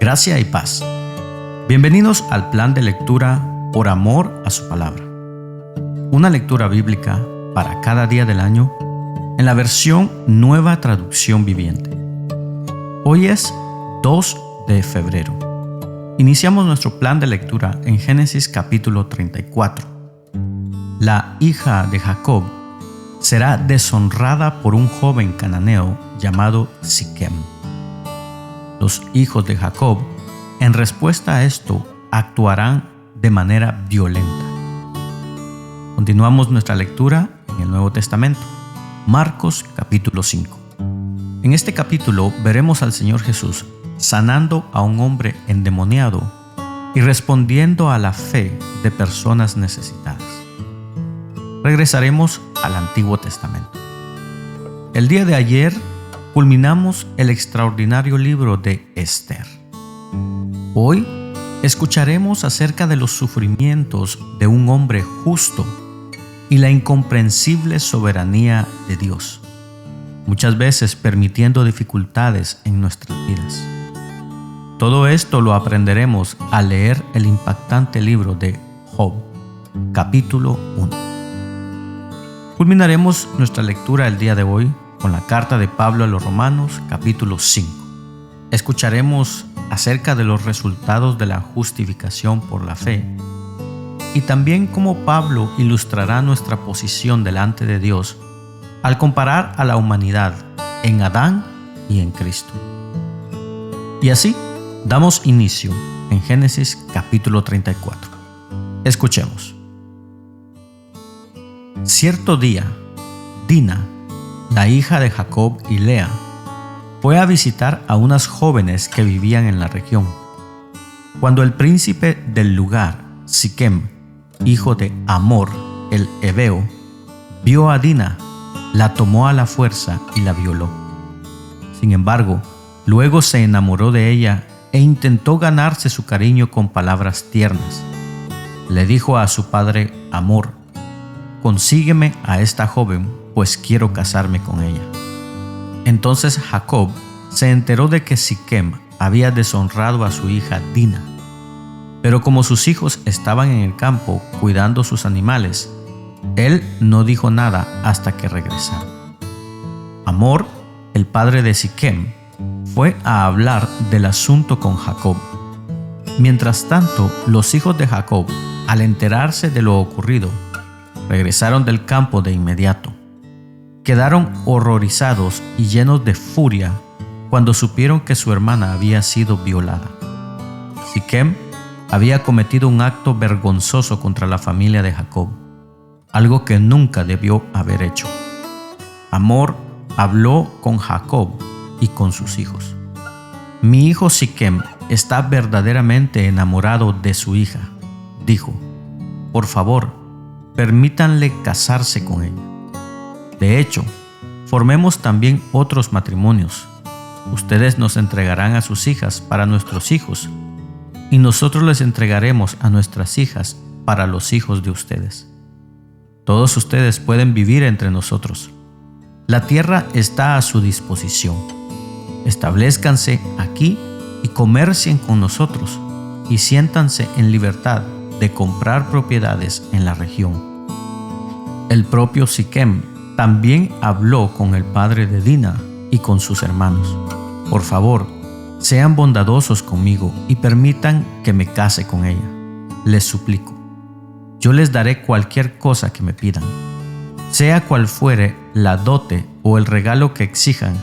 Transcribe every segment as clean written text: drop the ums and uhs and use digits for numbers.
Gracia y paz. Bienvenidos al plan de lectura Por amor a su palabra. Una lectura bíblica para cada día del año en la versión Nueva Traducción Viviente. Hoy es 2 de febrero. Iniciamos nuestro plan de lectura en Génesis capítulo 34. La hija de Jacob será deshonrada por un joven cananeo llamado Siquem. Los hijos de Jacob, en respuesta a esto, actuarán de manera violenta. Continuamos nuestra lectura en el Nuevo Testamento, Marcos capítulo 5. En este capítulo veremos al Señor Jesús sanando a un hombre endemoniado y respondiendo a la fe de personas necesitadas. Regresaremos al Antiguo Testamento. El día de ayer culminamos el extraordinario libro de Esther. Hoy escucharemos acerca de los sufrimientos de un hombre justo y la incomprensible soberanía de Dios, muchas veces permitiendo dificultades en nuestras vidas. Todo esto lo aprenderemos al leer el impactante libro de Job, capítulo 1. Culminaremos nuestra lectura el día de hoy con la carta de Pablo a los Romanos, capítulo 5. Escucharemos acerca de los resultados de la justificación por la fe y también cómo Pablo ilustrará nuestra posición delante de Dios al comparar a la humanidad en Adán y en Cristo. Y así damos inicio en Génesis capítulo 34. Escuchemos. Cierto día, Dina, la hija de Jacob y Lea, fue a visitar a unas jóvenes que vivían en la región. Cuando el príncipe del lugar, Siquem, hijo de Hamor, el heveo, vio a Dina, la tomó a la fuerza y la violó. Sin embargo, luego se enamoró de ella e intentó ganarse su cariño con palabras tiernas. Le dijo a su padre Hamor: «Consígueme a esta joven, pues quiero casarme con ella». Entonces Jacob se enteró de que Siquem había deshonrado a su hija Dina. Pero como sus hijos estaban en el campo cuidando sus animales, él no dijo nada hasta que regresaron. Hamor, el padre de Siquem, fue a hablar del asunto con Jacob. Mientras tanto, los hijos de Jacob, al enterarse de lo ocurrido, regresaron del campo de inmediato. Quedaron horrorizados y llenos de furia cuando supieron que su hermana había sido violada. Siquem había cometido un acto vergonzoso contra la familia de Jacob, algo que nunca debió haber hecho. Hamor habló con Jacob y con sus hijos. «Mi hijo Siquem está verdaderamente enamorado de su hija», dijo. «Por favor, permítanle casarse con ella. De hecho, formemos también otros matrimonios. Ustedes nos entregarán a sus hijas para nuestros hijos, y nosotros les entregaremos a nuestras hijas para los hijos de ustedes. Todos ustedes pueden vivir entre nosotros. La tierra está a su disposición. Establezcanse aquí y comercien con nosotros, y siéntanse en libertad de comprar propiedades en la región». El propio Siquem también habló con el padre de Dina y con sus hermanos. «Por favor, sean bondadosos conmigo y permitan que me case con ella. Les suplico. Yo les daré cualquier cosa que me pidan. Sea cual fuere la dote o el regalo que exijan,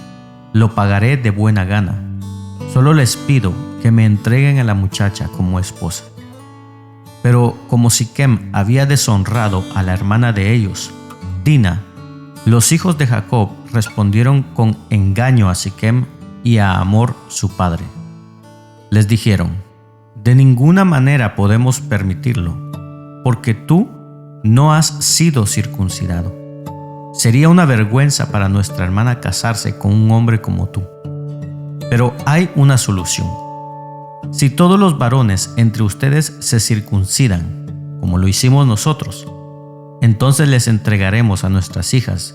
lo pagaré de buena gana. Solo les pido que me entreguen a la muchacha como esposa». Pero como Siquem había deshonrado a la hermana de ellos, Dina, los hijos de Jacob respondieron con engaño a Siquem y a Hamor su padre. Les dijeron: «De ninguna manera podemos permitirlo, porque tú no has sido circuncidado. Sería una vergüenza para nuestra hermana casarse con un hombre como tú. Pero hay una solución. Si todos los varones entre ustedes se circuncidan, como lo hicimos nosotros, entonces les entregaremos a nuestras hijas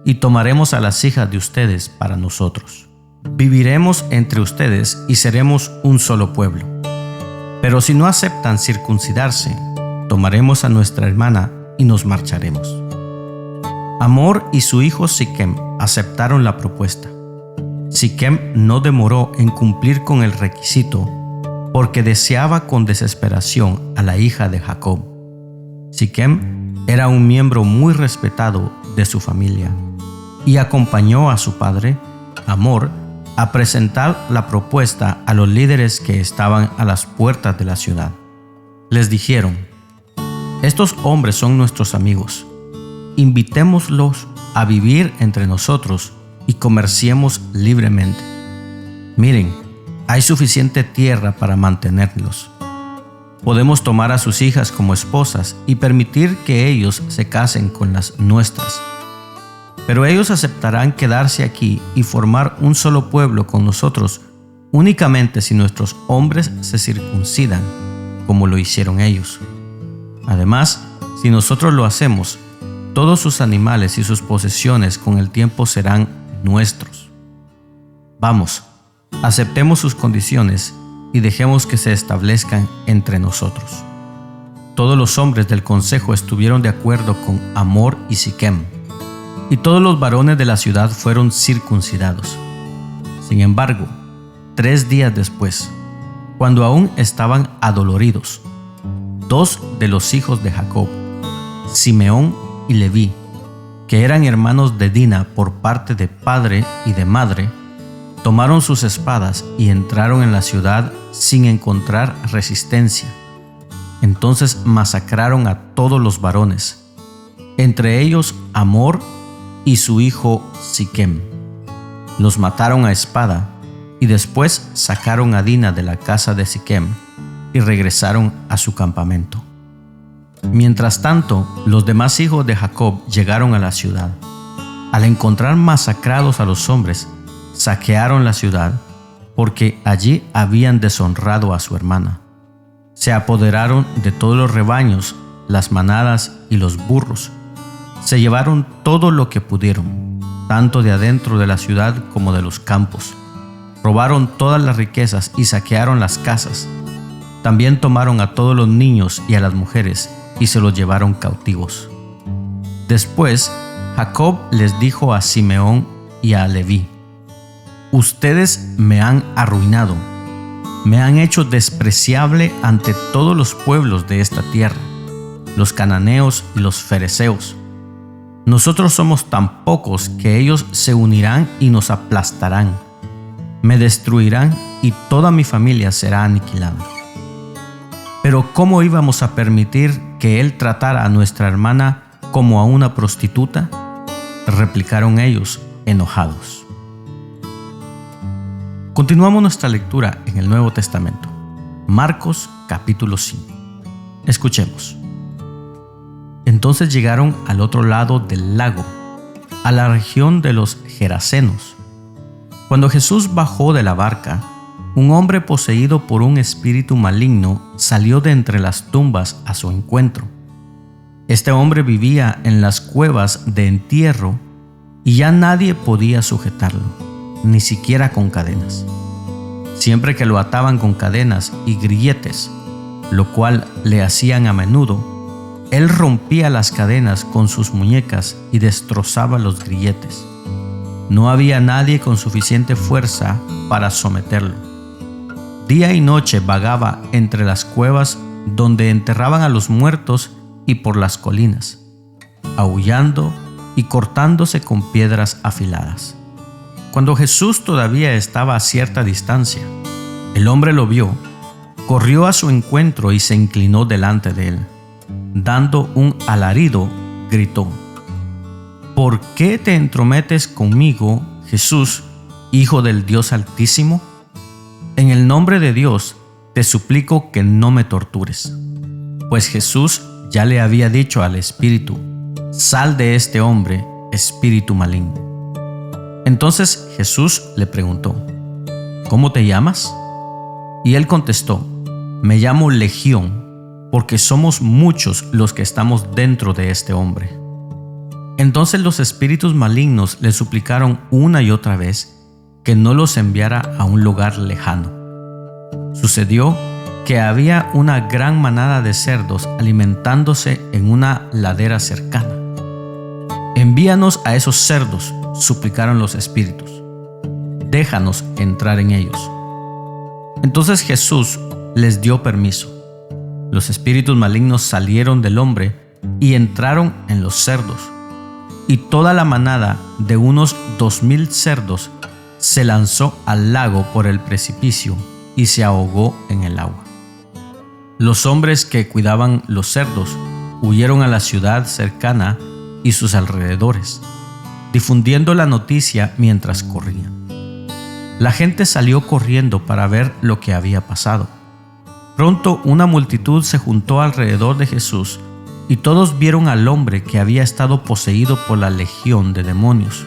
y tomaremos a las hijas de ustedes para nosotros». viviremos entre ustedes y seremos un solo pueblo. Pero si no aceptan circuncidarse, tomaremos a nuestra hermana y nos marcharemos. Hamor y su hijo Siquem aceptaron la propuesta. Siquem no demoró en cumplir con el requisito porque deseaba con desesperación a la hija de Jacob. Siquem era un miembro muy respetado de su familia y acompañó a su padre, Hamor, a presentar la propuesta a los líderes que estaban a las puertas de la ciudad. Les dijeron: estos hombres son nuestros amigos. Invitémoslos a vivir entre nosotros y comerciemos libremente. Miren, hay suficiente tierra para mantenerlos. Podemos tomar a sus hijas como esposas y permitir que ellos se casen con las nuestras. Pero ellos aceptarán quedarse aquí y formar un solo pueblo con nosotros únicamente si nuestros hombres se circuncidan, como lo hicieron ellos. Además, si nosotros lo hacemos, todos sus animales y sus posesiones con el tiempo serán nuestros. Vamos, aceptemos sus condiciones y dejemos que se establezcan entre nosotros. Todos los hombres del consejo estuvieron de acuerdo con Hamor y Siquem, y todos los varones de la ciudad fueron circuncidados. Sin embargo, 3 días después, cuando aún estaban adoloridos, 2 de los hijos de Jacob, Simeón y Leví, que eran hermanos de Dina por parte de padre y de madre, tomaron sus espadas y entraron en la ciudad sin encontrar resistencia. Entonces masacraron a todos los varones, entre ellos Hamor y su hijo Siquem. Los mataron a espada y después sacaron a Dina de la casa de Siquem y regresaron a su campamento. Mientras tanto, los demás hijos de Jacob llegaron a la ciudad. Al encontrar masacrados a los hombres, saquearon la ciudad porque allí habían deshonrado a su hermana. Se apoderaron de todos los rebaños, las manadas y los burros. Se llevaron todo lo que pudieron, tanto de adentro de la ciudad como de los campos. Robaron todas las riquezas y saquearon las casas. También tomaron a todos los niños y a las mujeres y se los llevaron cautivos. Después, Jacob les dijo a Simeón y a Leví: ustedes me han arruinado, me han hecho despreciable ante todos los pueblos de esta tierra, los cananeos y los fereceos. Nosotros somos tan pocos que ellos se unirán y nos aplastarán, me destruirán y toda mi familia será aniquilada. Pero ¿cómo íbamos a permitir que él tratara a nuestra hermana como a una prostituta? Replicaron ellos, enojados. Continuamos nuestra lectura en el Nuevo Testamento. Marcos capítulo 5. Escuchemos. Entonces llegaron al otro lado del lago, a la región de los Gerasenos. Cuando Jesús bajó de la barca, un hombre poseído por un espíritu maligno salió de entre las tumbas a su encuentro. Este hombre vivía en las cuevas de entierro y ya nadie podía sujetarlo, ni siquiera con cadenas. Siempre que lo ataban con cadenas y grilletes, lo cual le hacían a menudo, él rompía las cadenas con sus muñecas y destrozaba los grilletes. No había nadie con suficiente fuerza para someterlo. Día y noche vagaba entre las cuevas donde enterraban a los muertos y por las colinas, aullando y cortándose con piedras afiladas. Cuando Jesús todavía estaba a cierta distancia, el hombre lo vio, corrió a su encuentro y se inclinó delante de él. Dando un alarido, gritó: ¿por qué te entrometes conmigo, Jesús, Hijo del Dios Altísimo? En el nombre de Dios, te suplico que no me tortures. Pues Jesús ya le había dicho al espíritu: sal de este hombre, espíritu maligno. Entonces Jesús le preguntó: ¿cómo te llamas? Y él contestó: me llamo Legión, porque somos muchos los que estamos dentro de este hombre. Entonces los espíritus malignos le suplicaron una y otra vez que no los enviara a un lugar lejano. Sucedió que había una gran manada de cerdos alimentándose en una ladera cercana. «Envíanos a esos cerdos», suplicaron los espíritus. «Déjanos entrar en ellos». Entonces Jesús les dio permiso. Los espíritus malignos salieron del hombre y entraron en los cerdos. Y toda la manada de unos 2000 cerdos se lanzó al lago por el precipicio y se ahogó en el agua. Los hombres que cuidaban los cerdos huyeron a la ciudad cercana y sus alrededores, difundiendo la noticia mientras corrían. La gente salió corriendo para ver lo que había pasado. Pronto una multitud se juntó alrededor de Jesús y todos vieron al hombre que había estado poseído por la legión de demonios.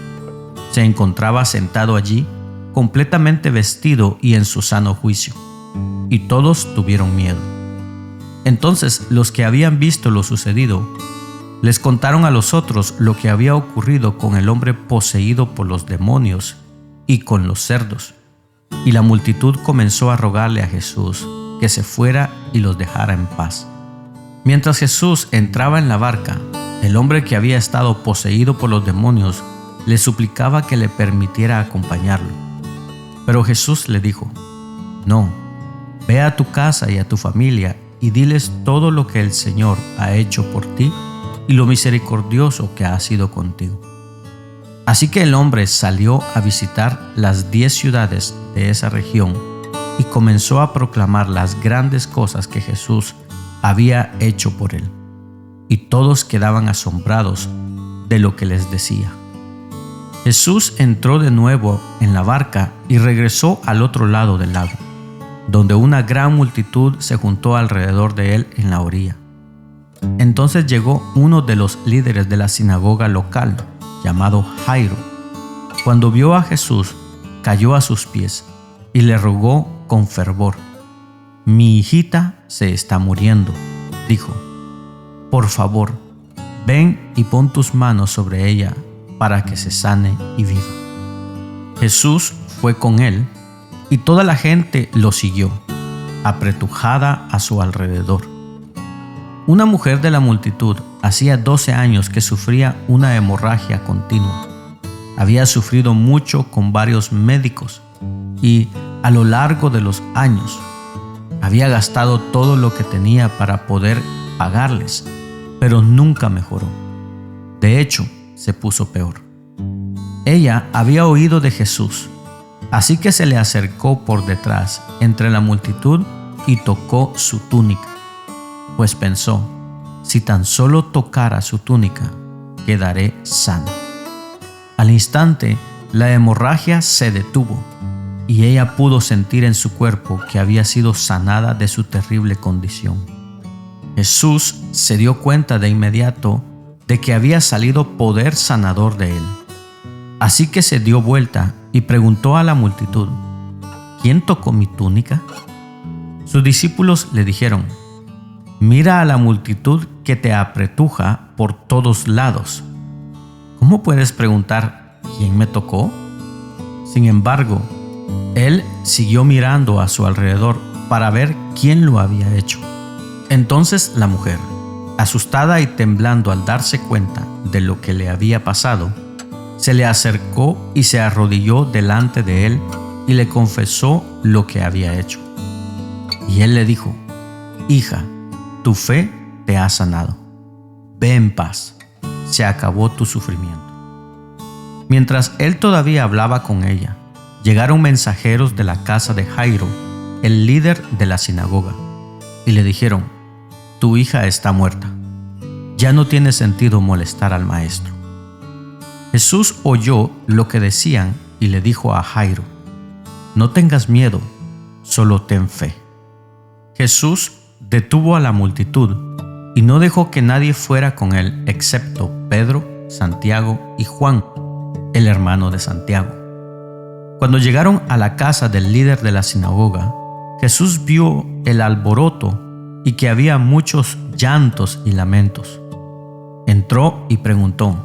Se encontraba sentado allí, completamente vestido y en su sano juicio, y todos tuvieron miedo. Entonces los que habían visto lo sucedido les contaron a los otros lo que había ocurrido con el hombre poseído por los demonios y con los cerdos. Y la multitud comenzó a rogarle a Jesús que se fuera y los dejara en paz. Mientras Jesús entraba en la barca, el hombre que había estado poseído por los demonios le suplicaba que le permitiera acompañarlo. Pero Jesús le dijo: «No, ve a tu casa y a tu familia y diles todo lo que el Señor ha hecho por ti y lo misericordioso que ha sido contigo». Así que el hombre salió a visitar las 10 ciudades de esa región y comenzó a proclamar las grandes cosas que Jesús había hecho por él. Y todos quedaban asombrados de lo que les decía. Jesús entró de nuevo en la barca y regresó al otro lado del lago, donde una gran multitud se juntó alrededor de él en la orilla. Entonces llegó uno de los líderes de la sinagoga local, llamado Jairo. Cuando vio a Jesús, cayó a sus pies y le rogó con fervor: «Mi hijita se está muriendo», dijo. «Por favor, ven y pon tus manos sobre ella para que se sane y viva». Jesús fue con él y toda la gente lo siguió, apretujada a su alrededor. Una mujer de la multitud hacía 12 años que sufría una hemorragia continua. Había sufrido mucho con varios médicos y, a lo largo de los años, había gastado todo lo que tenía para poder pagarles, pero nunca mejoró. De hecho, se puso peor. Ella había oído de Jesús, así que se le acercó por detrás entre la multitud y tocó su túnica, pues pensó: «Si tan solo tocara su túnica, quedaré sana». Al instante, la hemorragia se detuvo y ella pudo sentir en su cuerpo que había sido sanada de su terrible condición. Jesús se dio cuenta de inmediato de que había salido poder sanador de él. Así que se dio vuelta y preguntó a la multitud: «¿Quién tocó mi túnica?». Sus discípulos le dijeron: «Mira a la multitud que te apretuja por todos lados. ¿Cómo puedes preguntar quién me tocó?». Sin embargo, él siguió mirando a su alrededor para ver quién lo había hecho. Entonces la mujer, asustada y temblando al darse cuenta de lo que le había pasado, se le acercó y se arrodilló delante de él y le confesó lo que había hecho. Y él le dijo: «Hija, tu fe te ha sanado. Ve en paz, se acabó tu sufrimiento». Mientras él todavía hablaba con ella, llegaron mensajeros de la casa de Jairo, el líder de la sinagoga, y le dijeron: «Tu hija está muerta. Ya no tiene sentido molestar al maestro». Jesús oyó lo que decían y le dijo a Jairo: «No tengas miedo, solo ten fe». Jesús detuvo a la multitud y no dejó que nadie fuera con él excepto Pedro, Santiago y Juan, el hermano de Santiago. Cuando llegaron a la casa del líder de la sinagoga, Jesús vio el alboroto y que había muchos llantos y lamentos. Entró y preguntó: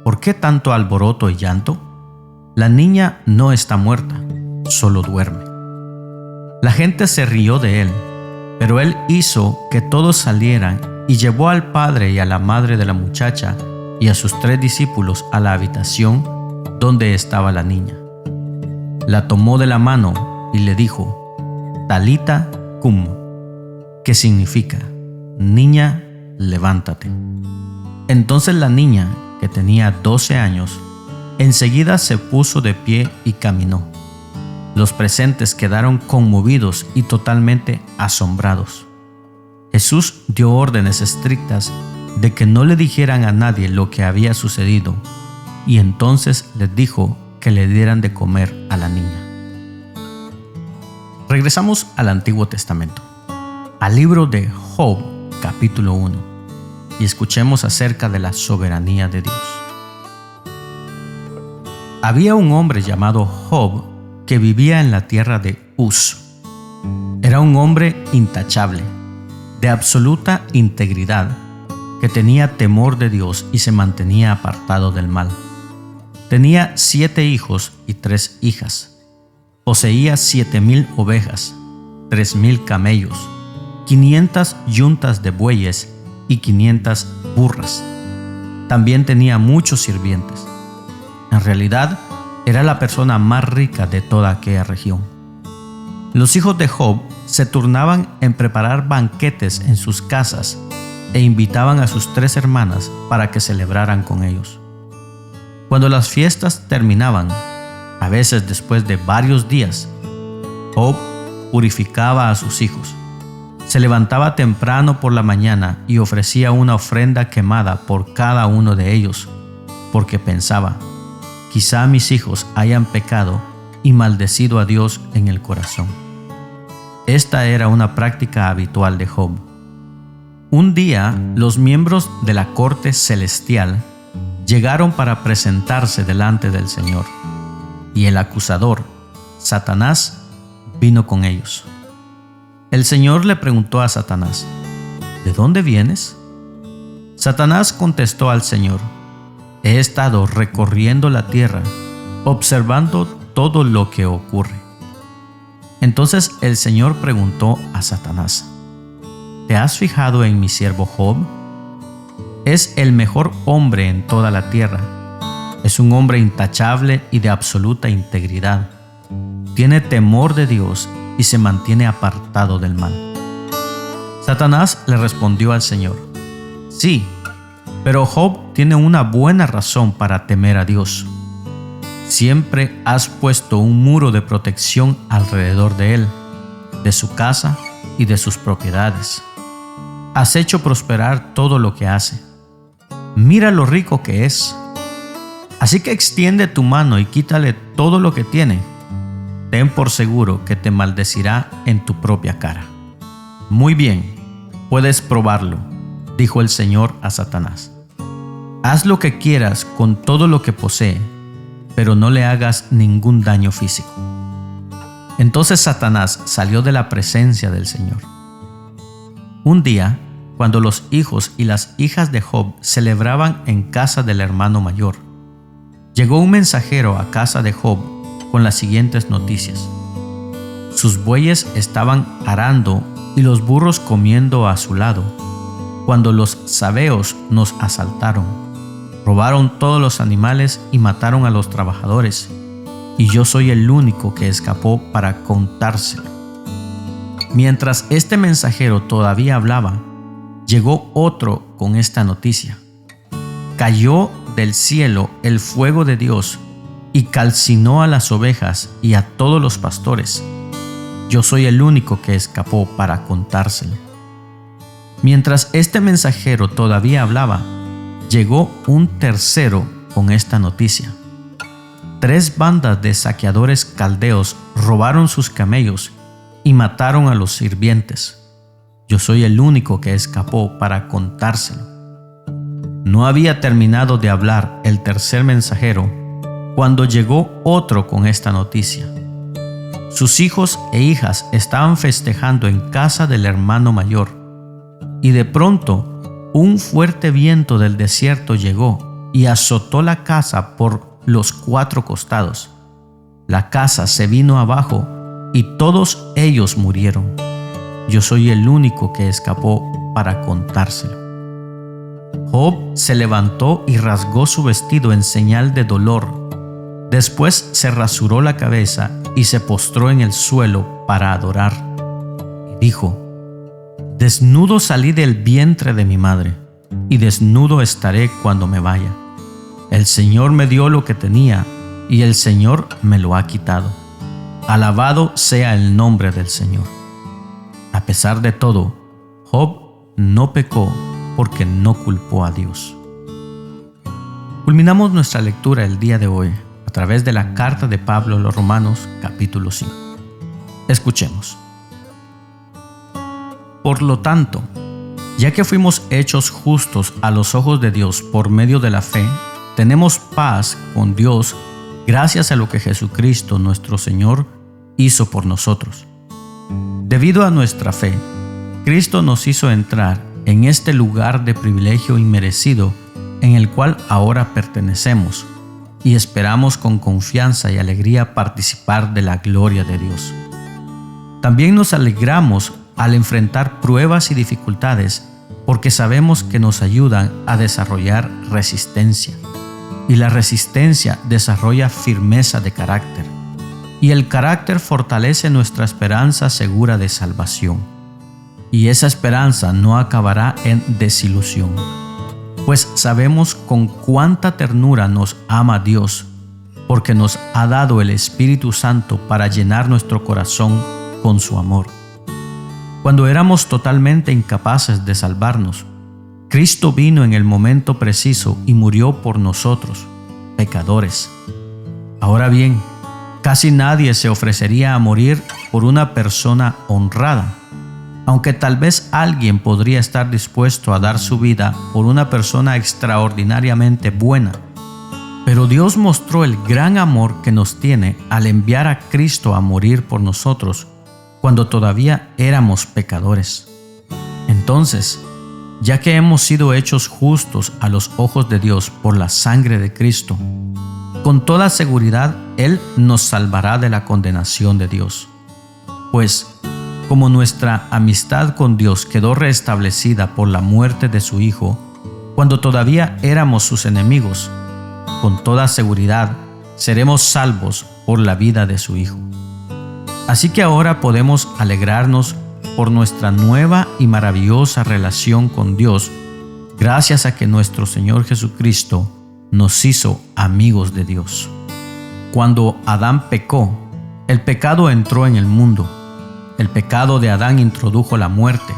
«¿Por qué tanto alboroto y llanto?». la niña no está muerta, solo duerme. La gente se rió de él, pero él hizo que todos salieran y llevó al padre y a la madre de la muchacha y a sus 3 discípulos a la habitación donde estaba la niña. La tomó de la mano y le dijo: Talita cum, que significa: niña, levántate. Entonces la niña, que tenía 12 años, enseguida se puso de pie y caminó. Los presentes quedaron conmovidos y totalmente asombrados. Jesús dio órdenes estrictas de que no le dijeran a nadie lo que había sucedido, y entonces les dijo que le dieran de comer a la niña. Regresamos al Antiguo Testamento, al libro de Job, capítulo 1, y escuchemos acerca de la soberanía de Dios. Había un hombre llamado Job que vivía en la tierra de Uz. Era un hombre intachable, de absoluta integridad, que tenía temor de Dios y se mantenía apartado del mal. Tenía 7 hijos y 3 hijas. Poseía 7,000 ovejas, 3,000 camellos, 500 yuntas de bueyes y 500 burras. También tenía muchos sirvientes. En realidad, era la persona más rica de toda aquella región. Los hijos de Job se turnaban en preparar banquetes en sus casas e invitaban a sus 3 hermanas para que celebraran con ellos. Cuando las fiestas terminaban, a veces después de varios días, Job purificaba a sus hijos. Se levantaba temprano por la mañana y ofrecía una ofrenda quemada por cada uno de ellos, porque pensaba: quizá mis hijos hayan pecado y maldecido a Dios en el corazón. Esta era una práctica habitual de Job. Un día, los miembros de la corte celestial llegaron para presentarse delante del Señor, y el acusador, Satanás, vino con ellos. El Señor le preguntó a Satanás: ¿de dónde vienes? Satanás contestó al Señor: he estado recorriendo la tierra, observando todo lo que ocurre. Entonces el Señor preguntó a Satanás: ¿te has fijado en mi siervo Job? Es el mejor hombre en toda la tierra. Es un hombre intachable y de absoluta integridad. Tiene temor de Dios y se mantiene apartado del mal. Satanás le respondió al Señor: sí, pero Job tiene una buena razón para temer a Dios. Siempre has puesto un muro de protección alrededor de él, de su casa y de sus propiedades. Has hecho prosperar todo lo que hace. Mira lo rico que es. Así que extiende tu mano y quítale todo lo que tiene. Ten por seguro que te maldecirá en tu propia cara. Muy bien, puedes probarlo, dijo el Señor a Satanás. Haz lo que quieras con todo lo que posee, pero no le hagas ningún daño físico. Entonces Satanás salió de la presencia del Señor. Un día, cuando los hijos y las hijas de Job celebraban en casa del hermano mayor, llegó un mensajero a casa de Job con las siguientes noticias: sus bueyes estaban arando y los burros comiendo a su lado, cuando los sabeos nos asaltaron. Robaron todos los animales y mataron a los trabajadores, y yo soy el único que escapó para contárselo. Mientras este mensajero todavía hablaba, llegó otro con esta noticia: cayó del cielo el fuego de Dios y calcinó a las ovejas y a todos los pastores. Yo soy el único que escapó para contárselo. Mientras este mensajero todavía hablaba, llegó un tercero con esta noticia: 3 bandas de saqueadores caldeos robaron sus camellos y mataron a los sirvientes. Yo soy el único que escapó para contárselo. No había terminado de hablar el tercer mensajero cuando llegó otro con esta noticia: sus hijos e hijas estaban festejando en casa del hermano mayor, y de pronto un fuerte viento del desierto llegó y azotó la casa por los 4 costados. La casa se vino abajo y todos ellos murieron. Yo soy el único que escapó para contárselo. Job se levantó y rasgó su vestido en señal de dolor. Después se rasuró la cabeza y se postró en el suelo para adorar. Y dijo: Desnudo salí del vientre de mi madre, y desnudo estaré cuando me vaya. El Señor me dio lo que tenía, y el Señor me lo ha quitado. Alabado sea el nombre del Señor. A pesar de todo, Job no pecó porque no culpó a Dios. Culminamos nuestra lectura el día de hoy a través de la carta de Pablo a los Romanos, capítulo 5. Escuchemos. Por lo tanto, ya que fuimos hechos justos a los ojos de Dios por medio de la fe, tenemos paz con Dios gracias a lo que Jesucristo nuestro Señor hizo por nosotros. Debido a nuestra fe, Cristo nos hizo entrar en este lugar de privilegio inmerecido en el cual ahora pertenecemos y esperamos con confianza y alegría participar de la gloria de Dios. También nos alegramos al enfrentar pruebas y dificultades porque sabemos que nos ayudan a desarrollar resistencia, y la resistencia desarrolla firmeza de carácter, y el carácter fortalece nuestra esperanza segura de salvación, y esa esperanza no acabará en desilusión, pues sabemos con cuánta ternura nos ama Dios, porque nos ha dado el Espíritu Santo para llenar nuestro corazón con su amor. Cuando éramos totalmente incapaces de salvarnos, Cristo vino en el momento preciso y murió por nosotros, pecadores. Ahora bien, casi nadie se ofrecería a morir por una persona honrada, aunque tal vez alguien podría estar dispuesto a dar su vida por una persona extraordinariamente buena. Pero Dios mostró el gran amor que nos tiene al enviar a Cristo a morir por nosotros cuando todavía éramos pecadores. Entonces, ya que hemos sido hechos justos a los ojos de Dios por la sangre de Cristo, con toda seguridad Él nos salvará de la condenación de Dios. Pues, como nuestra amistad con Dios quedó restablecida por la muerte de su Hijo, cuando todavía éramos sus enemigos, con toda seguridad seremos salvos por la vida de su Hijo. Así que ahora podemos alegrarnos por nuestra nueva y maravillosa relación con Dios, gracias a que nuestro Señor Jesucristo nos hizo amigos de Dios. Cuando Adán pecó, el pecado entró en el mundo. El pecado de Adán introdujo la muerte,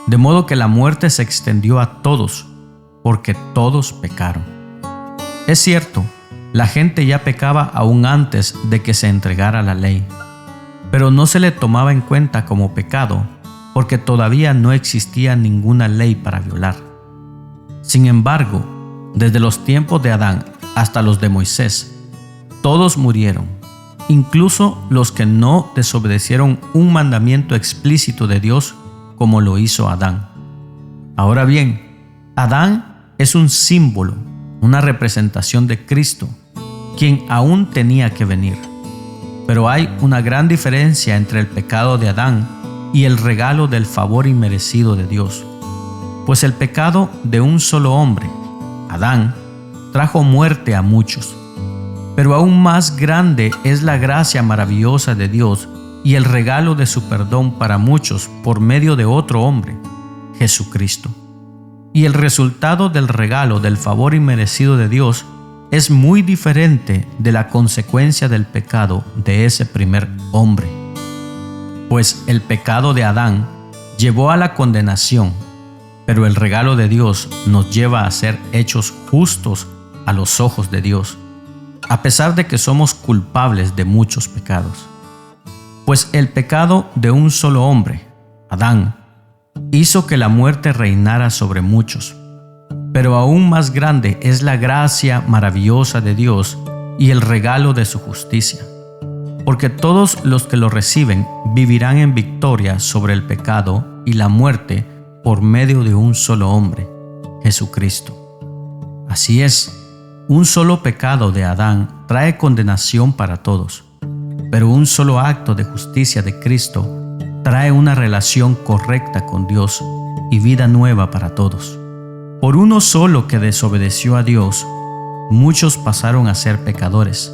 de modo que la muerte se extendió a todos, porque todos pecaron. Es cierto, la gente ya pecaba aún antes de que se entregara la ley, pero no se le tomaba en cuenta como pecado, porque todavía no existía ninguna ley para violar. Sin embargo, desde los tiempos de Adán hasta los de Moisés, todos murieron, incluso los que no desobedecieron un mandamiento explícito de Dios como lo hizo Adán. Ahora bien, Adán es un símbolo, una representación de Cristo, quien aún tenía que venir. Pero hay una gran diferencia entre el pecado de Adán y el regalo del favor inmerecido de Dios. Pues el pecado de un solo hombre, Adán, trajo muerte a muchos. Pero aún más grande es la gracia maravillosa de Dios y el regalo de su perdón para muchos por medio de otro hombre, Jesucristo. Y el resultado del regalo del favor inmerecido de Dios es muy diferente de la consecuencia del pecado de ese primer hombre. Pues el pecado de Adán llevó a la condenación, pero el regalo de Dios nos lleva a ser hechos justos a los ojos de Dios, a pesar de que somos culpables de muchos pecados. Pues el pecado de un solo hombre, Adán, hizo que la muerte reinara sobre muchos. Pero aún más grande es la gracia maravillosa de Dios y el regalo de su justicia, porque todos los que lo reciben vivirán en victoria sobre el pecado y la muerte por medio de un solo hombre, Jesucristo. Así es, Un solo pecado de Adán trae condenación para todos, pero un solo acto de justicia de Cristo trae una relación correcta con Dios y vida nueva para todos. Por uno solo que desobedeció a Dios, muchos pasaron a ser pecadores,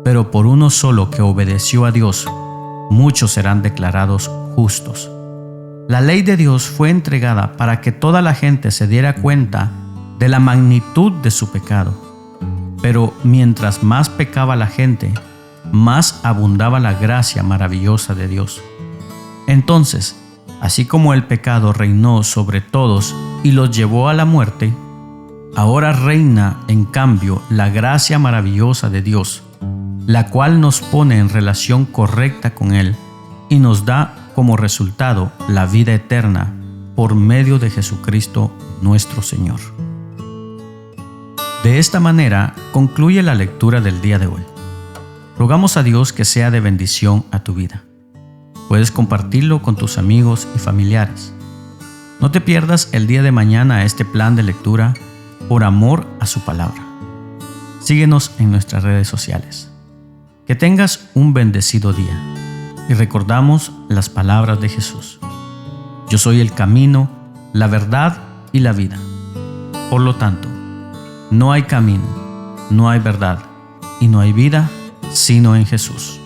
pero por uno solo que obedeció a Dios, muchos serán declarados justos. La ley de Dios fue entregada para que toda la gente se diera cuenta de la magnitud de su pecado. Pero mientras más pecaba la gente, más abundaba la gracia maravillosa de Dios. Entonces, así como el pecado reinó sobre todos y los llevó a la muerte, ahora reina en cambio la gracia maravillosa de Dios, la cual nos pone en relación correcta con Él y nos da como resultado la vida eterna por medio de Jesucristo nuestro Señor. De esta manera concluye la lectura del día de hoy. Rogamos a Dios que sea de bendición a tu vida. Puedes compartirlo con tus amigos y familiares. No te pierdas el día de mañana este plan de lectura por amor a su palabra. Síguenos en nuestras redes sociales. Que tengas un bendecido día y recordamos las palabras de Jesús. Yo soy el camino, la verdad y la vida. Por lo tanto, no hay camino, no hay verdad y no hay vida sino en Jesús.